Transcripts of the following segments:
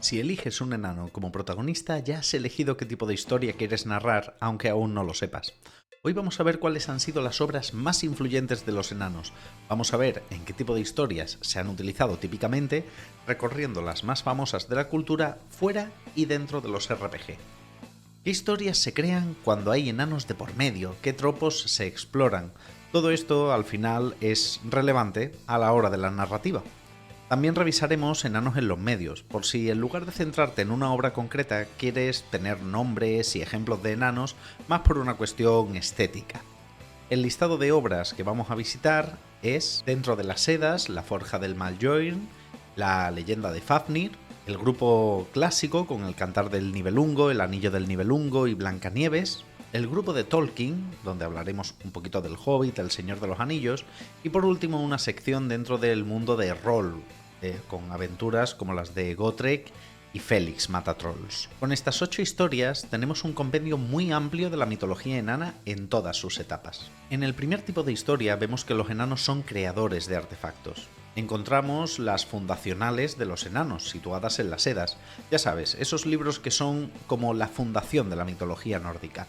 Si eliges un enano como protagonista, ya has elegido qué tipo de historia quieres narrar, aunque aún no lo sepas. Hoy vamos a ver cuáles han sido las obras más influyentes de los enanos. Vamos a ver en qué tipo de historias se han utilizado típicamente, recorriendo las más famosas de la cultura fuera y dentro de los RPG. ¿Qué historias se crean cuando hay enanos de por medio? ¿Qué tropos se exploran? Todo esto al final es relevante a la hora de la narrativa. También revisaremos enanos en los medios, por si en lugar de centrarte en una obra concreta quieres tener nombres y ejemplos de enanos más por una cuestión estética. El listado de obras que vamos a visitar es Dentro de las Sedas, La Forja del Maljoin, La Leyenda de Fafnir, el grupo clásico con el Cantar del Nibelungo, El Anillo del Nibelungo y Blancanieves, el grupo de Tolkien, donde hablaremos un poquito del Hobbit, El Señor de los Anillos, y por último una sección dentro del mundo de rol, con aventuras como las de Gotrek y Félix Matatrolls. Con estas 8 historias tenemos un compendio muy amplio de la mitología enana en todas sus etapas. En el primer tipo de historia vemos que los enanos son creadores de artefactos. Encontramos las fundacionales de los enanos, situadas en las Edas. Ya sabes, esos libros que son como la fundación de la mitología nórdica.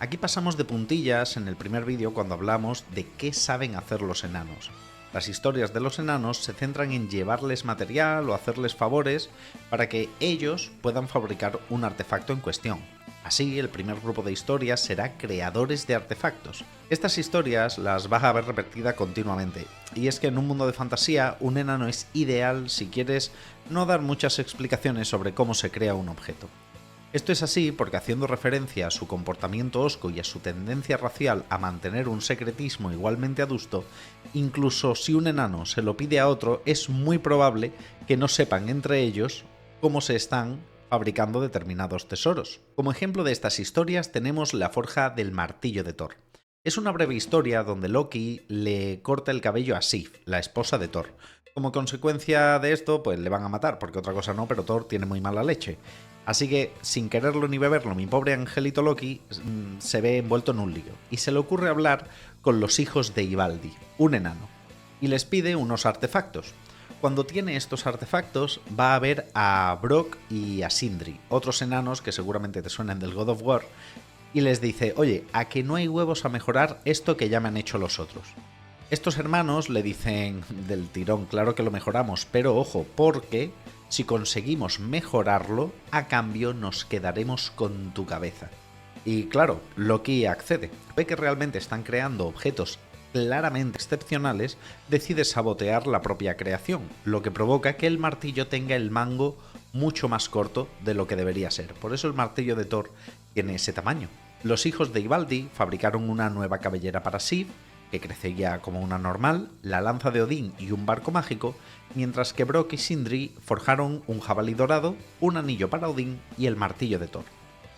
Aquí pasamos de puntillas en el primer vídeo cuando hablamos de qué saben hacer los enanos. Las historias de los enanos se centran en llevarles material o hacerles favores para que ellos puedan fabricar un artefacto en cuestión. Así, el primer grupo de historias será creadores de artefactos. Estas historias las vas a ver repetida continuamente, y es que en un mundo de fantasía un enano es ideal si quieres no dar muchas explicaciones sobre cómo se crea un objeto. Esto es así porque, haciendo referencia a su comportamiento hosco y a su tendencia racial a mantener un secretismo igualmente adusto, incluso si un enano se lo pide a otro, es muy probable que no sepan entre ellos cómo se están fabricando determinados tesoros. Como ejemplo de estas historias tenemos La Forja del Martillo de Thor. Es una breve historia donde Loki le corta el cabello a Sif, la esposa de Thor. Como consecuencia de esto, pues le van a matar, porque otra cosa no, pero Thor tiene muy mala leche. Así que, sin quererlo ni beberlo, mi pobre angelito Loki se ve envuelto en un lío, y se le ocurre hablar con los hijos de Ivaldi, un enano, y les pide unos artefactos. Cuando tiene estos artefactos, va a ver a Brock y a Sindri, otros enanos que seguramente te suenan del God of War, y les dice: oye, ¿a que no hay huevos a mejorar esto que ya me han hecho los otros? Estos hermanos le dicen del tirón: claro que lo mejoramos, pero ojo, porque si conseguimos mejorarlo, a cambio nos quedaremos con tu cabeza. Y claro, Loki accede. Ve que realmente están creando objetos claramente excepcionales, decide sabotear la propia creación, lo que provoca que el martillo tenga el mango mucho más corto de lo que debería ser. Por eso el martillo de Thor tiene ese tamaño. Los hijos de Ivaldi fabricaron una nueva cabellera para Sif, que crecía como una normal, la lanza de Odín y un barco mágico, mientras que Brock y Sindri forjaron un jabalí dorado, un anillo para Odín y el martillo de Thor.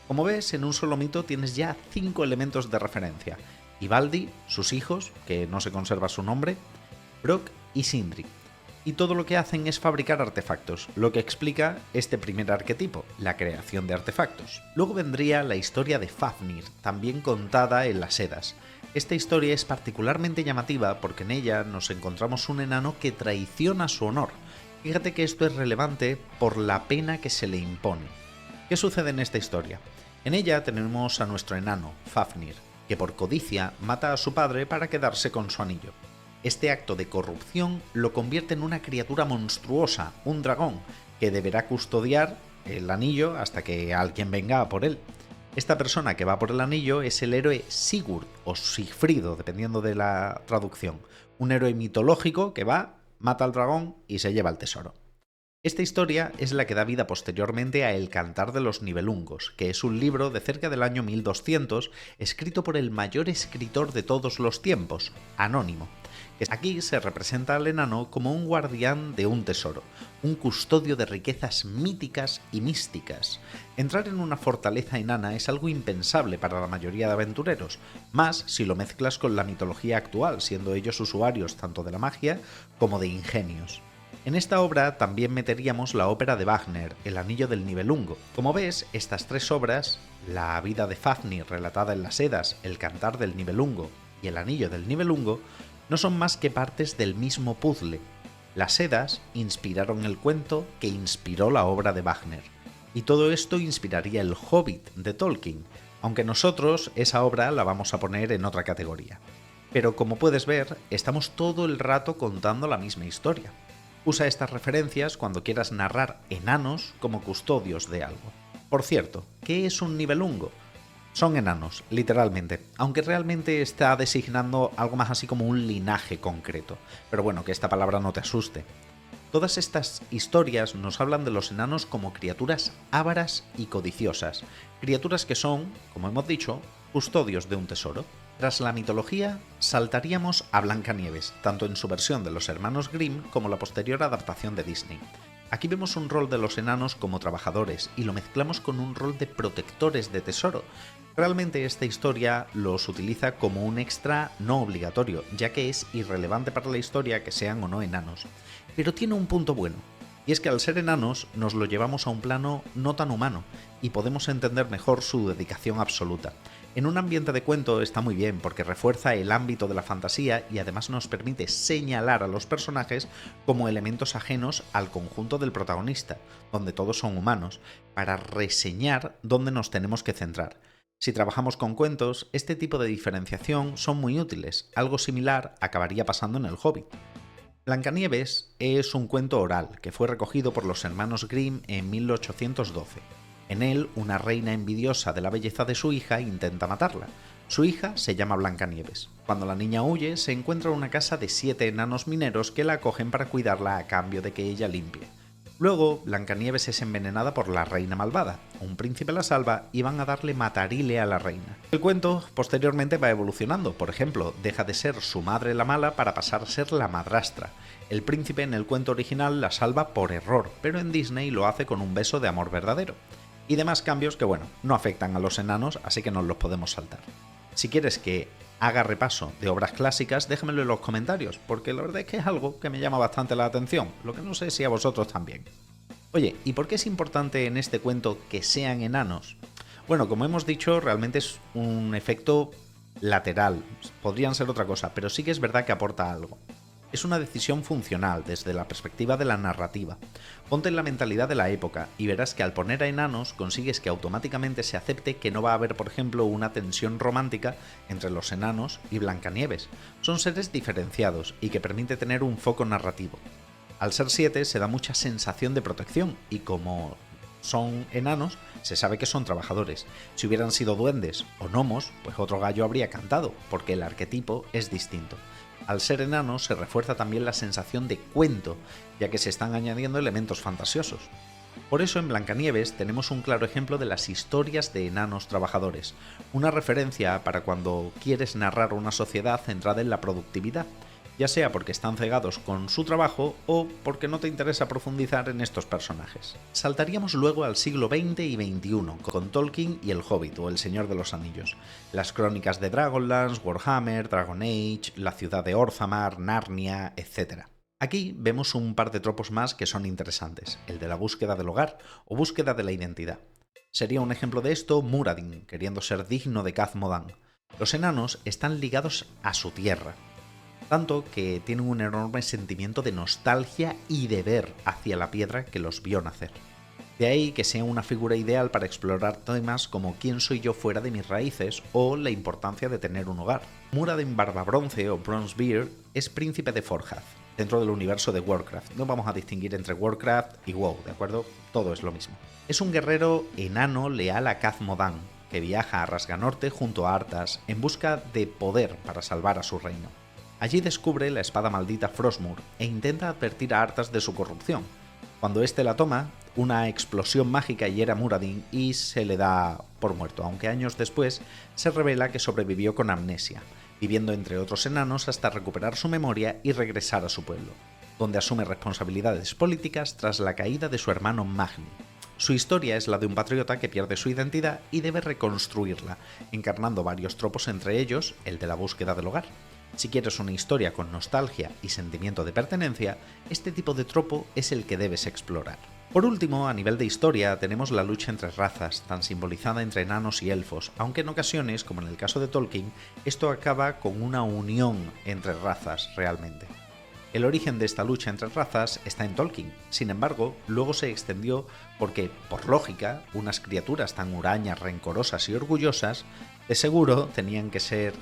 Como ves, en un solo mito tienes ya 5 elementos de referencia: Ivaldi, sus hijos, que no se conserva su nombre, Brock y Sindri. Y todo lo que hacen es fabricar artefactos, lo que explica este primer arquetipo, la creación de artefactos. Luego vendría la historia de Fafnir, también contada en las Edas. Esta historia es particularmente llamativa porque en ella nos encontramos un enano que traiciona su honor. Fíjate que esto es relevante por la pena que se le impone. ¿Qué sucede en esta historia? En ella tenemos a nuestro enano, Fafnir, que por codicia mata a su padre para quedarse con su anillo. Este acto de corrupción lo convierte en una criatura monstruosa, un dragón, que deberá custodiar el anillo hasta que alguien venga a por él. Esta persona que va por el anillo es el héroe Sigurd o Sigfrido, dependiendo de la traducción, un héroe mitológico que va, mata al dragón y se lleva el tesoro. Esta historia es la que da vida posteriormente a El Cantar de los Nibelungos, que es un libro de cerca del año 1200, escrito por el mayor escritor de todos los tiempos, Anónimo. Aquí se representa al enano como un guardián de un tesoro, un custodio de riquezas míticas y místicas. Entrar en una fortaleza enana es algo impensable para la mayoría de aventureros, más si lo mezclas con la mitología actual, siendo ellos usuarios tanto de la magia como de ingenios. En esta obra también meteríamos la ópera de Wagner, El Anillo del Nibelungo. Como ves, estas 3 obras, la vida de Fafnir relatada en las Edas, El Cantar del Nibelungo y El Anillo del Nibelungo, no son más que partes del mismo puzzle. Las Edas inspiraron el cuento que inspiró la obra de Wagner. Y todo esto inspiraría el Hobbit de Tolkien, aunque nosotros esa obra la vamos a poner en otra categoría. Pero como puedes ver, estamos todo el rato contando la misma historia. Usa estas referencias cuando quieras narrar enanos como custodios de algo. Por cierto, ¿qué es un nivelungo? Son enanos, literalmente, aunque realmente está designando algo más así como un linaje concreto. Pero bueno, que esta palabra no te asuste. Todas estas historias nos hablan de los enanos como criaturas ávaras y codiciosas, criaturas que son, como hemos dicho, custodios de un tesoro. Tras la mitología, saltaríamos a Blancanieves, tanto en su versión de los hermanos Grimm como la posterior adaptación de Disney. Aquí vemos un rol de los enanos como trabajadores y lo mezclamos con un rol de protectores de tesoro. Realmente esta historia los utiliza como un extra no obligatorio, ya que es irrelevante para la historia que sean o no enanos. Pero tiene un punto bueno, y es que al ser enanos nos lo llevamos a un plano no tan humano y podemos entender mejor su dedicación absoluta. En un ambiente de cuento está muy bien porque refuerza el ámbito de la fantasía y además nos permite señalar a los personajes como elementos ajenos al conjunto del protagonista, donde todos son humanos, para reseñar dónde nos tenemos que centrar. Si trabajamos con cuentos, este tipo de diferenciación son muy útiles, algo similar acabaría pasando en El Hobbit. Blancanieves es un cuento oral que fue recogido por los hermanos Grimm en 1812. En él, una reina envidiosa de la belleza de su hija intenta matarla. Su hija se llama Blancanieves. Cuando la niña huye, se encuentra en una casa de 7 enanos mineros que la acogen para cuidarla a cambio de que ella limpie. Luego, Blancanieves es envenenada por la reina malvada. Un príncipe la salva y van a darle matarile a la reina. El cuento posteriormente va evolucionando. Por ejemplo, deja de ser su madre la mala para pasar a ser la madrastra. El príncipe en el cuento original la salva por error, pero en Disney lo hace con un beso de amor verdadero. Y demás cambios que, bueno, no afectan a los enanos, así que nos los podemos saltar. Si quieres que haga repaso de obras clásicas, déjamelo en los comentarios, porque la verdad es que es algo que me llama bastante la atención, lo que no sé si a vosotros también. Oye, ¿y por qué es importante en este cuento que sean enanos? Bueno, como hemos dicho, realmente es un efecto lateral, podrían ser otra cosa, pero sí que es verdad que aporta algo. Es una decisión funcional desde la perspectiva de la narrativa. Ponte en la mentalidad de la época y verás que al poner a enanos consigues que automáticamente se acepte que no va a haber, por ejemplo, una tensión romántica entre los enanos y Blancanieves. Son seres diferenciados y que permite tener un foco narrativo. Al ser 7 se da mucha sensación de protección y como son enanos, se sabe que son trabajadores. Si hubieran sido duendes o gnomos, pues otro gallo habría cantado, porque el arquetipo es distinto. Al ser enanos se refuerza también la sensación de cuento, ya que se están añadiendo elementos fantasiosos. Por eso en Blancanieves tenemos un claro ejemplo de las historias de enanos trabajadores, una referencia para cuando quieres narrar una sociedad centrada en la productividad, ya sea porque están cegados con su trabajo o porque no te interesa profundizar en estos personajes. Saltaríamos luego al siglo XX y XXI, con Tolkien y el Hobbit o el Señor de los Anillos, las crónicas de Dragonlance, Warhammer, Dragon Age, la ciudad de Orzammar, Narnia, etc. Aquí vemos un par de tropos más que son interesantes, el de la búsqueda del hogar o búsqueda de la identidad. Sería un ejemplo de esto Muradin, queriendo ser digno de Khazad-dûm. Los enanos están ligados a su tierra, tanto que tienen un enorme sentimiento de nostalgia y deber hacia la piedra que los vio nacer. De ahí que sea una figura ideal para explorar temas como quién soy yo fuera de mis raíces o la importancia de tener un hogar. Muradin Barbabronce o Bronzebeard es príncipe de Forjaz, dentro del universo de Warcraft. No vamos a distinguir entre Warcraft y WoW, ¿de acuerdo? Todo es lo mismo. Es un guerrero enano leal a Khazad-dûm, que viaja a Rasganorte junto a Arthas en busca de poder para salvar a su reino. Allí descubre la espada maldita Frostmourne e intenta advertir a Arthas de su corrupción. Cuando éste la toma, una explosión mágica hiere a Muradin y se le da por muerto, aunque años después se revela que sobrevivió con amnesia, viviendo entre otros enanos hasta recuperar su memoria y regresar a su pueblo, donde asume responsabilidades políticas tras la caída de su hermano Magni. Su historia es la de un patriota que pierde su identidad y debe reconstruirla, encarnando varios tropos, entre ellos el de la búsqueda del hogar. Si quieres una historia con nostalgia y sentimiento de pertenencia, este tipo de tropo es el que debes explorar. Por último, a nivel de historia, tenemos la lucha entre razas, tan simbolizada entre enanos y elfos, aunque en ocasiones, como en el caso de Tolkien, esto acaba con una unión entre razas realmente. El origen de esta lucha entre razas está en Tolkien. Sin embargo, luego se extendió porque, por lógica, unas criaturas tan hurañas, rencorosas y orgullosas, de seguro tenían que ser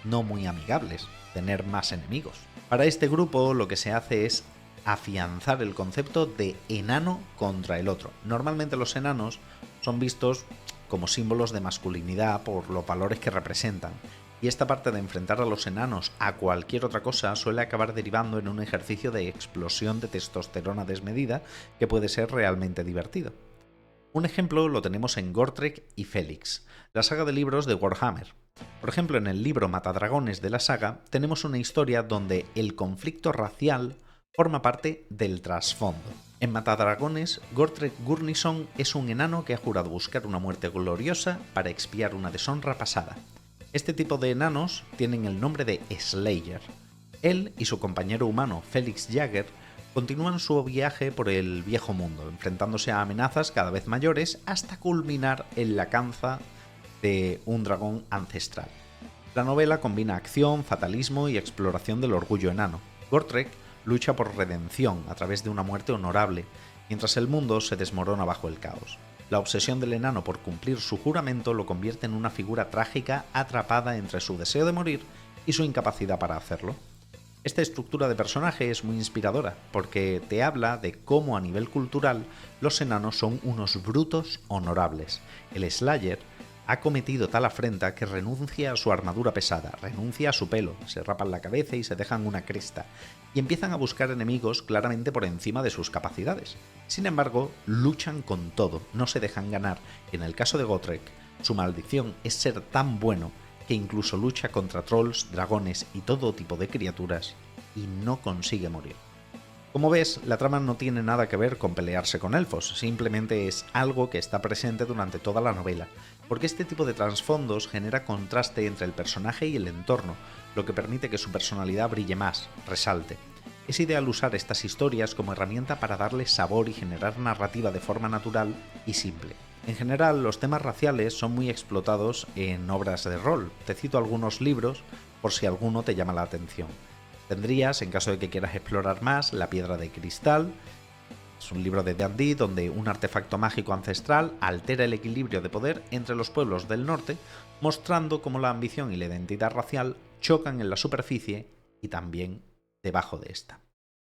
no muy amigables, tener más enemigos. Para este grupo lo que se hace es afianzar el concepto de enano contra el otro. Normalmente los enanos son vistos como símbolos de masculinidad por los valores que representan, y esta parte de enfrentar a los enanos a cualquier otra cosa suele acabar derivando en un ejercicio de explosión de testosterona desmedida que puede ser realmente divertido. Un ejemplo lo tenemos en Gotrek y Félix, la saga de libros de Warhammer. Por ejemplo, en el libro Matadragones de la saga tenemos una historia donde el conflicto racial forma parte del trasfondo. En Matadragones, Gotrek Gurnison es un enano que ha jurado buscar una muerte gloriosa para expiar una deshonra pasada. Este tipo de enanos tienen el nombre de Slayer. Él y su compañero humano Felix Jagger continúan su viaje por el viejo mundo, enfrentándose a amenazas cada vez mayores hasta culminar en la caza de un dragón ancestral. La novela combina acción, fatalismo y exploración del orgullo enano. Gotrek lucha por redención a través de una muerte honorable, mientras el mundo se desmorona bajo el caos. La obsesión del enano por cumplir su juramento lo convierte en una figura trágica atrapada entre su deseo de morir y su incapacidad para hacerlo. Esta estructura de personaje es muy inspiradora porque te habla de cómo a nivel cultural los enanos son unos brutos honorables. El Slayer ha cometido tal afrenta que renuncia a su armadura pesada, renuncia a su pelo, se rapan la cabeza y se dejan una cresta, y empiezan a buscar enemigos claramente por encima de sus capacidades. Sin embargo, luchan con todo, no se dejan ganar, y en el caso de Gotrek, su maldición es ser tan bueno que incluso lucha contra trolls, dragones y todo tipo de criaturas, y no consigue morir. Como ves, la trama no tiene nada que ver con pelearse con elfos, simplemente es algo que está presente durante toda la novela, porque este tipo de trasfondos genera contraste entre el personaje y el entorno, lo que permite que su personalidad brille más, resalte. Es ideal usar estas historias como herramienta para darle sabor y generar narrativa de forma natural y simple. En general, los temas raciales son muy explotados en obras de rol. Te cito algunos libros por si alguno te llama la atención. Tendrías, en caso de que quieras explorar más, La Piedra de Cristal. Es un libro de D&D donde un artefacto mágico ancestral altera el equilibrio de poder entre los pueblos del norte, mostrando cómo la ambición y la identidad racial chocan en la superficie y también debajo de esta.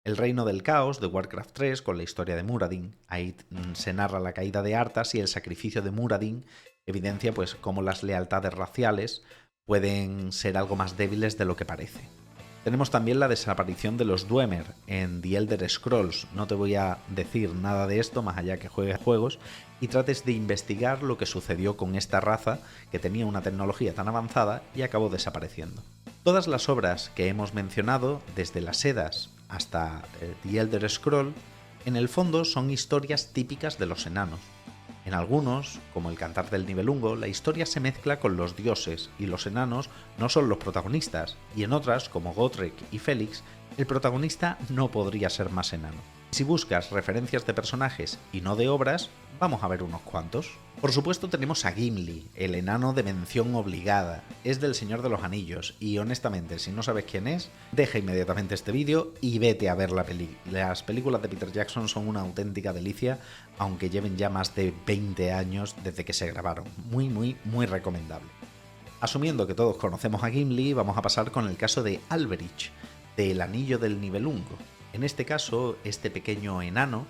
El Reino del Caos de Warcraft 3 con la historia de Muradin. Ahí se narra la caída de Arthas y el sacrificio de Muradin evidencia pues cómo las lealtades raciales pueden ser algo más débiles de lo que parece. Tenemos también la desaparición de los Dwemer en The Elder Scrolls. No te voy a decir nada de esto más allá que juegues juegos y trates de investigar lo que sucedió con esta raza que tenía una tecnología tan avanzada y acabó desapareciendo. Todas las obras que hemos mencionado, desde las Edas hasta The Elder Scroll, en el fondo son historias típicas de los enanos. En algunos, como el Cantar del Nibelungo, la historia se mezcla con los dioses y los enanos no son los protagonistas, y en otras, como Gotrek y Félix, el protagonista no podría ser más enano. Si buscas referencias de personajes y no de obras, vamos a ver unos cuantos. Por supuesto tenemos a Gimli, el enano de mención obligada. Es del Señor de los Anillos y honestamente, si no sabes quién es, deja inmediatamente este vídeo y vete a ver la peli. Las películas de Peter Jackson son una auténtica delicia, aunque lleven ya más de 20 años desde que se grabaron. Muy recomendable. Asumiendo que todos conocemos a Gimli, vamos a pasar con el caso de Alberich, del Anillo del Nibelungo. En este caso, este pequeño enano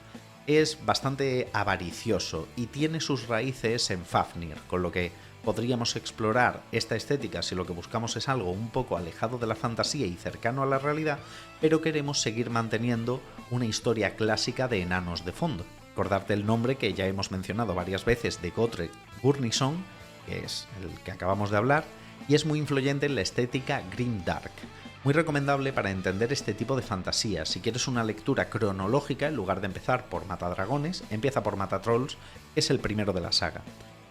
es bastante avaricioso y tiene sus raíces en Fafnir, con lo que podríamos explorar esta estética si lo que buscamos es algo un poco alejado de la fantasía y cercano a la realidad, pero queremos seguir manteniendo una historia clásica de enanos de fondo. Recordarte el nombre que ya hemos mencionado varias veces de Gotrek Gurnison, que es el que acabamos de hablar, y es muy influyente en la estética grimdark. Muy recomendable para entender este tipo de fantasía. Si quieres una lectura cronológica, en lugar de empezar por Matadragones, empieza por Matatrolls, que es el primero de la saga.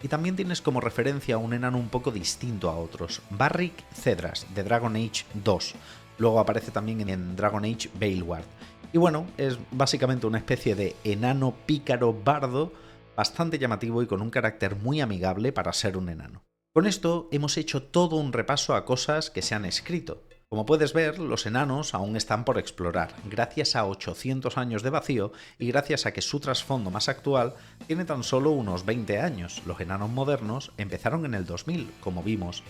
Y también tienes como referencia a un enano un poco distinto a otros, Barrick Cedras, de Dragon Age 2. Luego aparece también en Dragon Age Veilguard. Y bueno, es básicamente una especie de enano pícaro bardo, bastante llamativo y con un carácter muy amigable para ser un enano. Con esto hemos hecho todo un repaso a cosas que se han escrito. Como puedes ver, los enanos aún están por explorar, gracias a 800 años de vacío y gracias a que su trasfondo más actual tiene tan solo unos 20 años. Los enanos modernos empezaron en el 2000, como vimos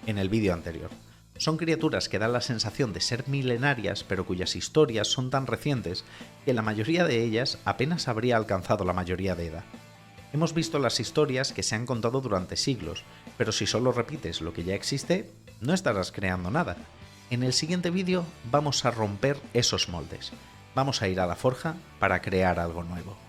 en el vídeo anterior. Son criaturas que dan la sensación de ser milenarias, pero cuyas historias son tan recientes que la mayoría de ellas apenas habría alcanzado la mayoría de edad. Hemos visto las historias que se han contado durante siglos, pero si solo repites lo que ya existe, no estarás creando nada. En el siguiente vídeo vamos a romper esos moldes. Vamos a ir a la forja para crear algo nuevo.